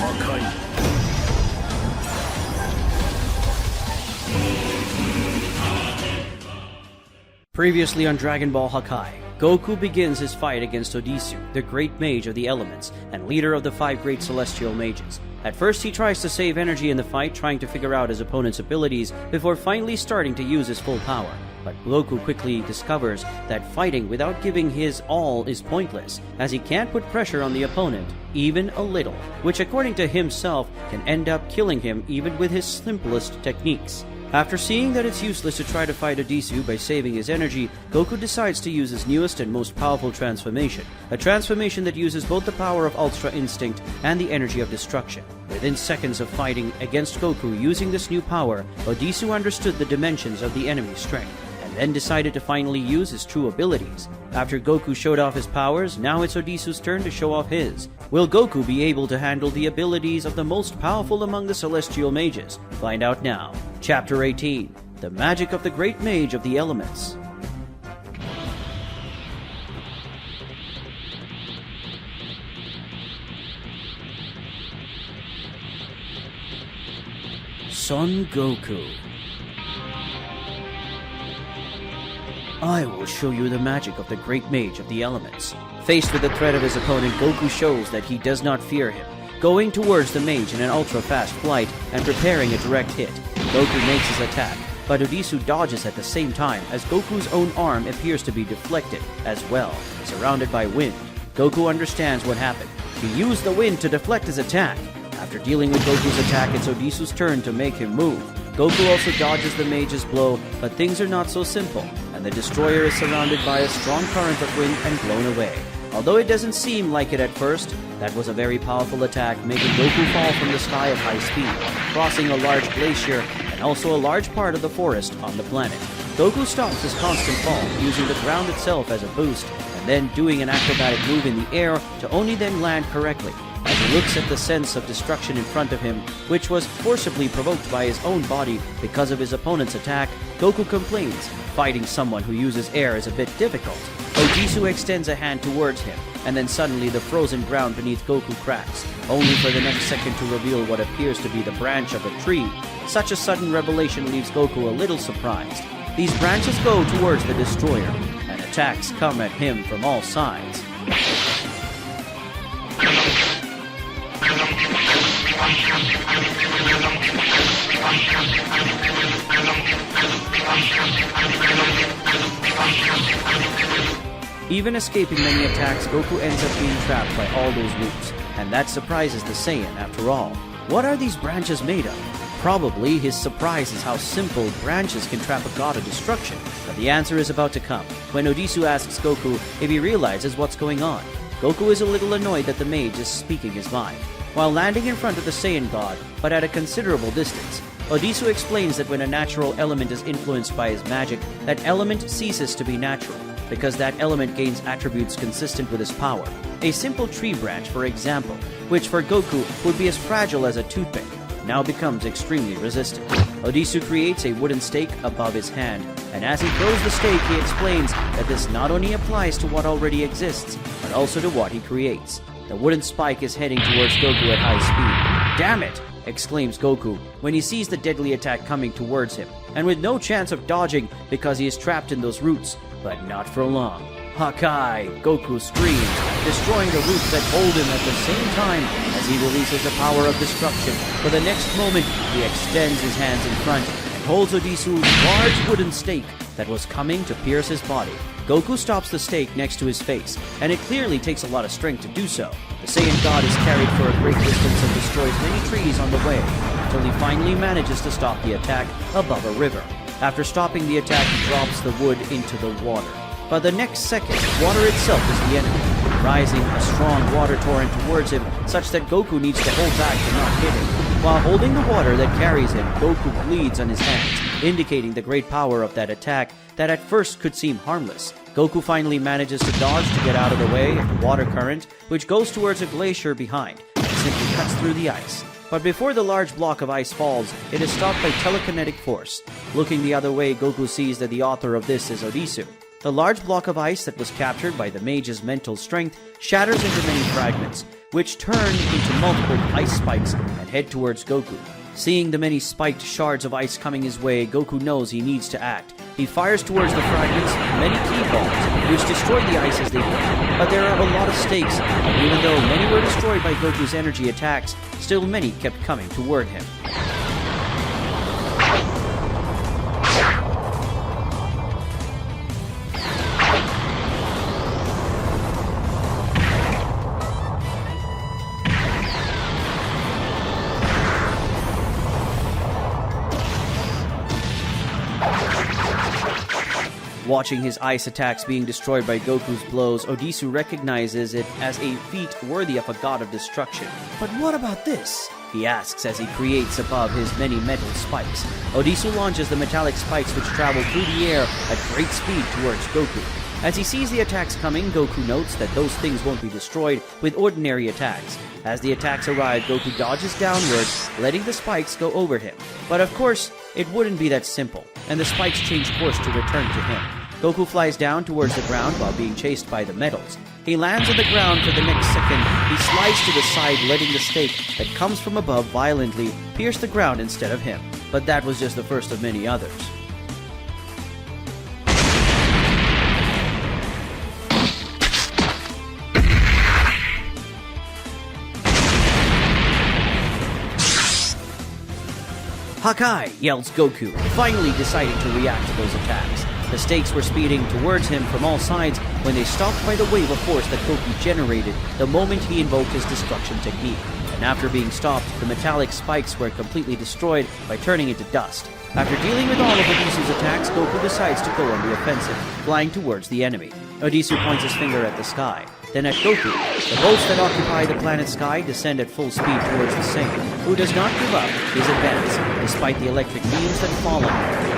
Hakai. Previously on Dragon Ball Hakai, Goku begins his fight against Odisu, the great mage of the elements and leader of the 5 great celestial mages. At first he tries to save energy in the fight, trying to figure out his opponent's abilities before finally starting to use his full power. But Goku quickly discovers that fighting without giving his all is pointless, as he can't put pressure on the opponent, even a little, which according to himself can end up killing him even with his simplest techniques. After seeing that it's useless to try to fight Odisu by saving his energy, Goku decides to use his newest and most powerful transformation, a transformation that uses both the power of Ultra Instinct and the energy of destruction. Within seconds of fighting against Goku using this new power, Odisu understood the dimensions of the enemy's strength, and then decided to finally use his true abilities. After Goku showed off his powers, now it's Odisu's turn to show off his. Will Goku be able to handle the abilities of the most powerful among the celestial mages? Find out now. Chapter 18. The Magic of the Great Mage of the Elements. Son Goku. I will show you the magic of the great mage of the elements. Faced with the threat of his opponent, Goku shows that he does not fear him, going towards the mage in an ultra-fast flight and preparing a direct hit. Goku makes his attack, but Odisu dodges at the same time as Goku's own arm appears to be deflected as well, surrounded by wind. Goku understands what happened. He used the wind to deflect his attack. After dealing with Goku's attack, it's Odisu's turn to make him move. Goku also dodges the mage's blow, but things are not so simple, and the destroyer is surrounded by a strong current of wind and blown away. Although it doesn't seem like it at first, that was a very powerful attack, making Goku fall from the sky at high speed, crossing a large glacier and also a large part of the forest on the planet. Goku stops his constant fall, using the ground itself as a boost, and then doing an acrobatic move in the air to only then land correctly. As he looks at the sense of destruction in front of him, which was forcibly provoked by his own body because of his opponent's attack, Goku complains. Fighting someone who uses air is a bit difficult. Odisu extends a hand towards him, and then suddenly the frozen ground beneath Goku cracks, only for the next second to reveal what appears to be the branch of a tree. Such a sudden revelation leaves Goku a little surprised. These branches go towards the destroyer, and attacks come at him from all sides. Even escaping many attacks, Goku ends up being trapped by all those roots, and that surprises the Saiyan after all. What are these branches made of? Probably his surprise is how simple branches can trap a god of destruction, but the answer is about to come, when Odisu asks Goku if he realizes what's going on. Goku is a little annoyed that the mage is speaking his mind. While landing in front of the Saiyan god, but at a considerable distance, Odisu explains that when a natural element is influenced by his magic, that element ceases to be natural, because that element gains attributes consistent with his power. A simple tree branch, for example, which for Goku would be as fragile as a toothpick, now becomes extremely resistant. Odisu creates a wooden stake above his hand, and as he throws the stake, he explains that this not only applies to what already exists, but also to what he creates. The wooden spike is heading towards Goku at high speed. "Damn it!" exclaims Goku when he sees the deadly attack coming towards him, and with no chance of dodging because he is trapped in those roots. But not for long. "Hakai!" Goku screams, destroying the roots that hold him at the same time as he releases the power of destruction. For the next moment, he extends his hands in front and holds Odisu's large wooden stake that was coming to pierce his body. Goku stops the stake next to his face, and it clearly takes a lot of strength to do so. The Saiyan god is carried for a great distance and destroys many trees on the way, until he finally manages to stop the attack above a river. After stopping the attack, he drops the wood into the water. But the next second, water itself is the enemy, rising a strong water torrent towards him, such that Goku needs to hold back to not hit him. While holding the water that carries him, Goku bleeds on his hands, indicating the great power of that attack that at first could seem harmless. Goku finally manages to dodge to get out of the way of the water current, which goes towards a glacier behind, and simply cuts through the ice. But before the large block of ice falls, it is stopped by telekinetic force. Looking the other way, Goku sees that the author of this is Odisu. The large block of ice that was captured by the mage's mental strength shatters into many fragments. which turn into multiple ice spikes and head towards Goku. Seeing the many spiked shards of ice coming his way, Goku knows he needs to act. He fires towards the fragments, many key balls, which destroy the ice as they hit. But there are a lot of stakes, and even though many were destroyed by Goku's energy attacks, still many kept coming toward him. Watching his ice attacks being destroyed by Goku's blows, Odisu recognizes it as a feat worthy of a god of destruction. But what about this? He asks as he creates above his many metal spikes. Odisu launches the metallic spikes which travel through the air at great speed towards Goku. As he sees the attacks coming, Goku notes that those things won't be destroyed with ordinary attacks. As the attacks arrive, Goku dodges downwards, letting the spikes go over him. But of course, it wouldn't be that simple, and the spikes change course to return to him. Goku flies down towards the ground while being chased by the metals. He lands on the ground for the next second. He slides to the side, letting the stake that comes from above violently pierce the ground instead of him. But that was just the first of many others. Hakai! Yells Goku, finally deciding to react to those attacks. The stakes were speeding towards him from all sides when they stopped by the wave of force that Goku generated the moment he invoked his destruction technique. And after being stopped, the metallic spikes were completely destroyed by turning into dust. After dealing with all of Odisu's attacks, Goku decides to go on the offensive, flying towards the enemy. Odisu points his finger at the sky, then at Goku. The boats that occupy the planet sky descend at full speed towards the Saiyan, who does not give up his advance, despite the electric beams that fall on him.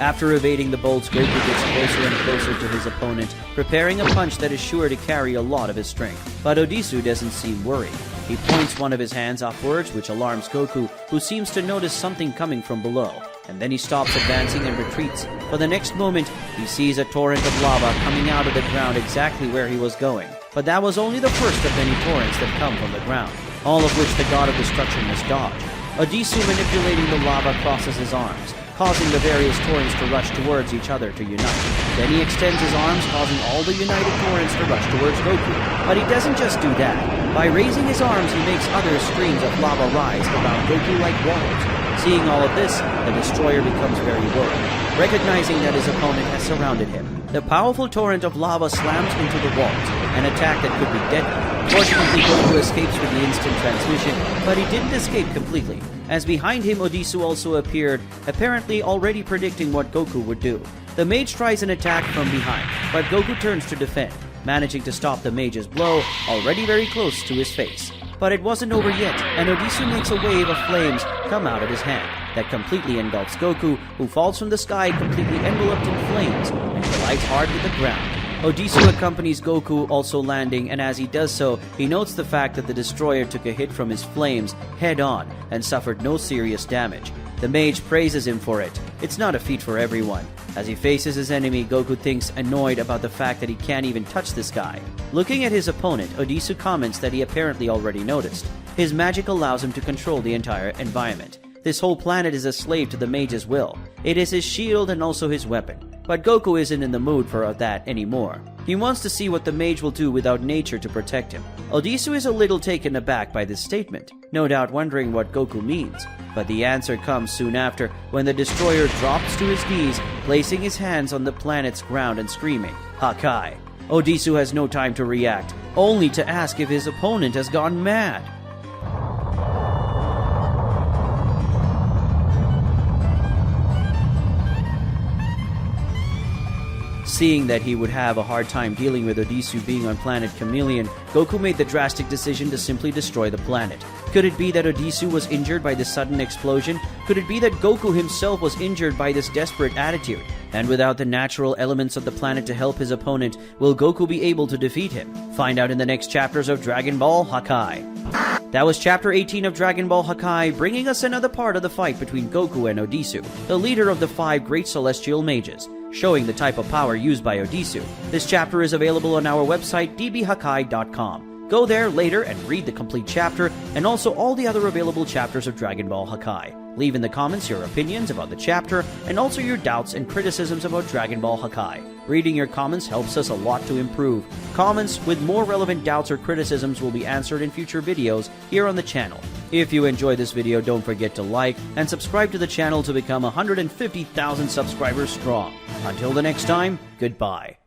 After evading the bolts, Goku gets closer and closer to his opponent, preparing a punch that is sure to carry a lot of his strength. But Odisu doesn't seem worried. He points one of his hands upwards, which alarms Goku, who seems to notice something coming from below. And then he stops advancing and retreats. For the next moment, he sees a torrent of lava coming out of the ground exactly where he was going. But that was only the first of many torrents that come from the ground, all of which the god of destruction must dodge. Odisu, manipulating the lava, crosses his arms, causing the various torrents to rush towards each other to unite. Then he extends his arms, causing all the united torrents to rush towards Goku. But he doesn't just do that. By raising his arms, he makes other streams of lava rise around Goku like walls. Seeing all of this, the destroyer becomes very worried, recognizing that his opponent has surrounded him. The powerful torrent of lava slams into the walls, an attack that could be deadly. Fortunately, Goku escapes with the instant transmission, but he didn't escape completely, as behind him Odisu also appeared, apparently already predicting what Goku would do. The mage tries an attack from behind, but Goku turns to defend, managing to stop the mage's blow, already very close to his face. But it wasn't over yet, and Odisu makes a wave of flames come out of his hand that completely engulfs Goku, who falls from the sky completely enveloped in flames and collides hard with the ground. Odisu accompanies Goku, also landing, and as he does so, he notes the fact that the destroyer took a hit from his flames head-on and suffered no serious damage. The mage praises him for it. It's not a feat for everyone. As he faces his enemy, Goku thinks annoyed about the fact that he can't even touch this guy. Looking at his opponent, Odisu comments that he apparently already noticed. His magic allows him to control the entire environment. This whole planet is a slave to the mage's will. It is his shield and also his weapon. But Goku isn't in the mood for that anymore. He wants to see what the mage will do without nature to protect him. Odisu is a little taken aback by this statement, no doubt wondering what Goku means. But the answer comes soon after, when the destroyer drops to his knees, placing his hands on the planet's ground and screaming, "Hakai!" Odisu has no time to react, only to ask if his opponent has gone mad. Seeing that he would have a hard time dealing with Odisu being on planet Chameleon, Goku made the drastic decision to simply destroy the planet. Could it be that Odisu was injured by this sudden explosion? Could it be that Goku himself was injured by this desperate attitude? And without the natural elements of the planet to help his opponent, will Goku be able to defeat him? Find out in the next chapters of Dragon Ball Hakai. That was Chapter 18 of Dragon Ball Hakai, bringing us another part of the fight between Goku and Odisu, the leader of the 5 great celestial mages. showing the type of power used by Odisu. This chapter is available on our website dbhakai.com. Go there later and read the complete chapter and also all the other available chapters of Dragon Ball Hakai. Leave in the comments your opinions about the chapter and also your doubts and criticisms about Dragon Ball Hakai. Reading your comments helps us a lot to improve. Comments with more relevant doubts or criticisms will be answered in future videos here on the channel. If you enjoyed this video, don't forget to like and subscribe to the channel to become 150,000 subscribers strong. Until the next time, goodbye.